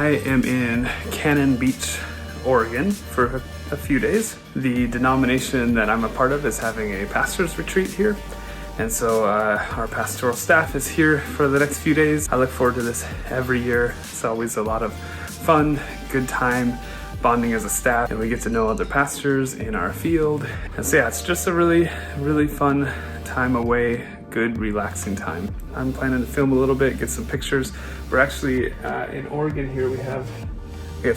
I am in Cannon Beach, Oregon for a few days. The denomination that I'm a part of is having a pastor's retreat here. And so our pastoral staff is here for the next few days. I look forward to this every year. It's always a lot of fun, good time, bonding as a staff, and we get to know other pastors in our field. And so yeah, it's just a really, really fun time away, good, relaxing time. I'm planning to film a little bit, get some pictures. We're actually in Oregon here. We have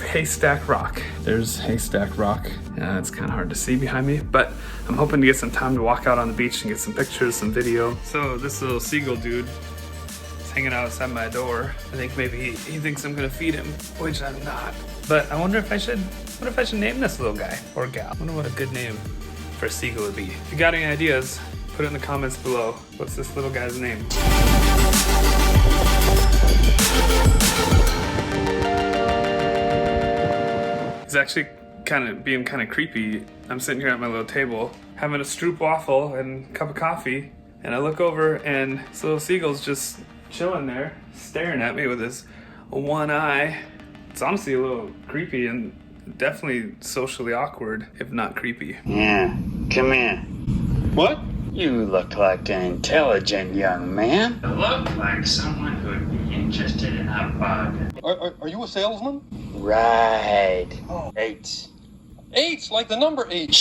Haystack Rock. There's Haystack Rock. It's kind of hard to see behind me, but I'm hoping to get some time to walk out on the beach and get some pictures, some video. So this little seagull dude is hanging out outside my door. I think maybe he thinks I'm gonna feed him, which I'm not. But I wonder if I should, what if I should name this little guy or gal? I wonder what a good name for a seagull would be. If you got any ideas, put it in the comments below. What's this little guy's name? He's actually being kind of creepy. I'm sitting here at my little table, having a stroop waffle and a cup of coffee, and I look over and this little seagull's just chilling there, staring at me with his one eye. It's honestly a little creepy and definitely socially awkward, if not creepy. Yeah, come here. What? You look like an intelligent young man. You look like someone who'd be interested in a bug. Are you a salesman? Right. Oh. 8. 8, like the number 8.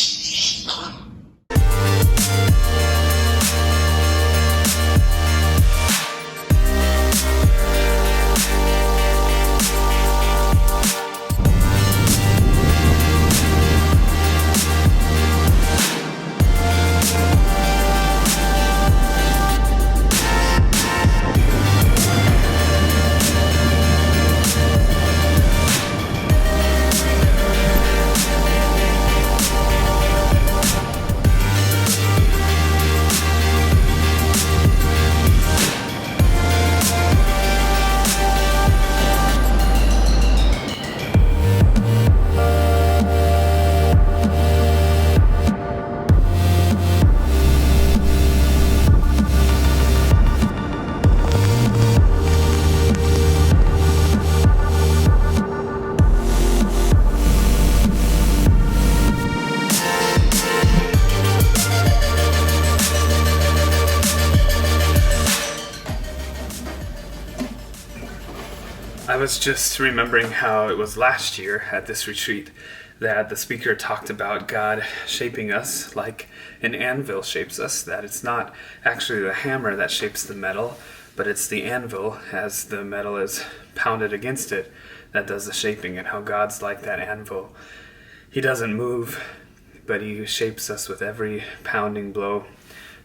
I was just remembering how it was last year at this retreat that the speaker talked about God shaping us like an anvil shapes us, that it's not actually the hammer that shapes the metal, but it's the anvil as the metal is pounded against it that does the shaping, and how God's like that anvil. He doesn't move, but he shapes us with every pounding blow.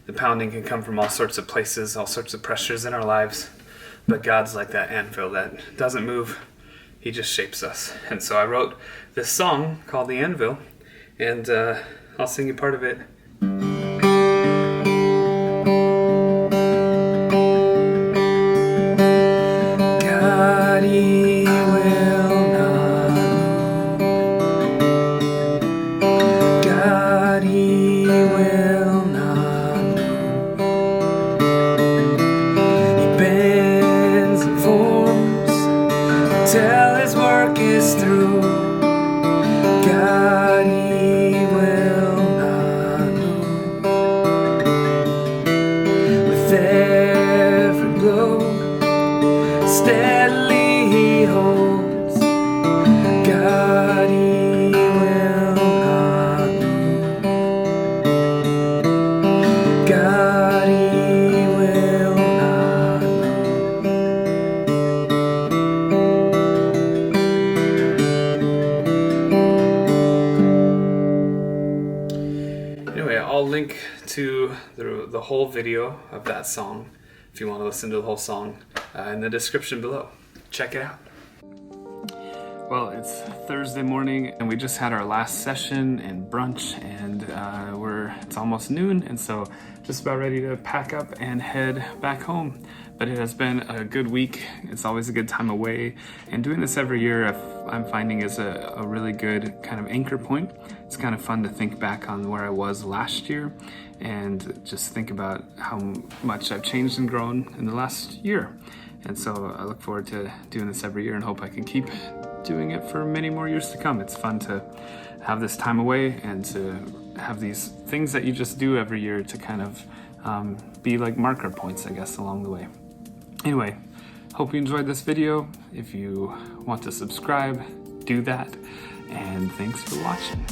The pounding can come from all sorts of places, all sorts of pressures in our lives. But God's like that anvil that doesn't move, he just shapes us. And so I wrote this song called The Anvil, and I'll sing you part of it. God, he will not move. God, he will not move. He bends and forms till his work is through. God, he will not move. With every blow, steadily he holds. God, he will not move. God, he will not move. Anyway, I'll link to the whole video of that song if you want to listen to the whole song in the description below. Check it out. Well, it's Thursday morning and we just had our last session and brunch, and it's almost noon, and so just about ready to pack up and head back home. But it has been a good week. It's always a good time away, and doing this every year I'm finding is a really good kind of anchor point. It's kind of fun to think back on where I was last year and just think about how much I've changed and grown in the last year. And so I look forward to doing this every year and hope I can keep doing it for many more years to come. It's fun to have this time away and to have these things that you just do every year to kind of be like marker points, I guess, along the way. Anyway, hope you enjoyed this video. If you want to subscribe, do that. And thanks for watching.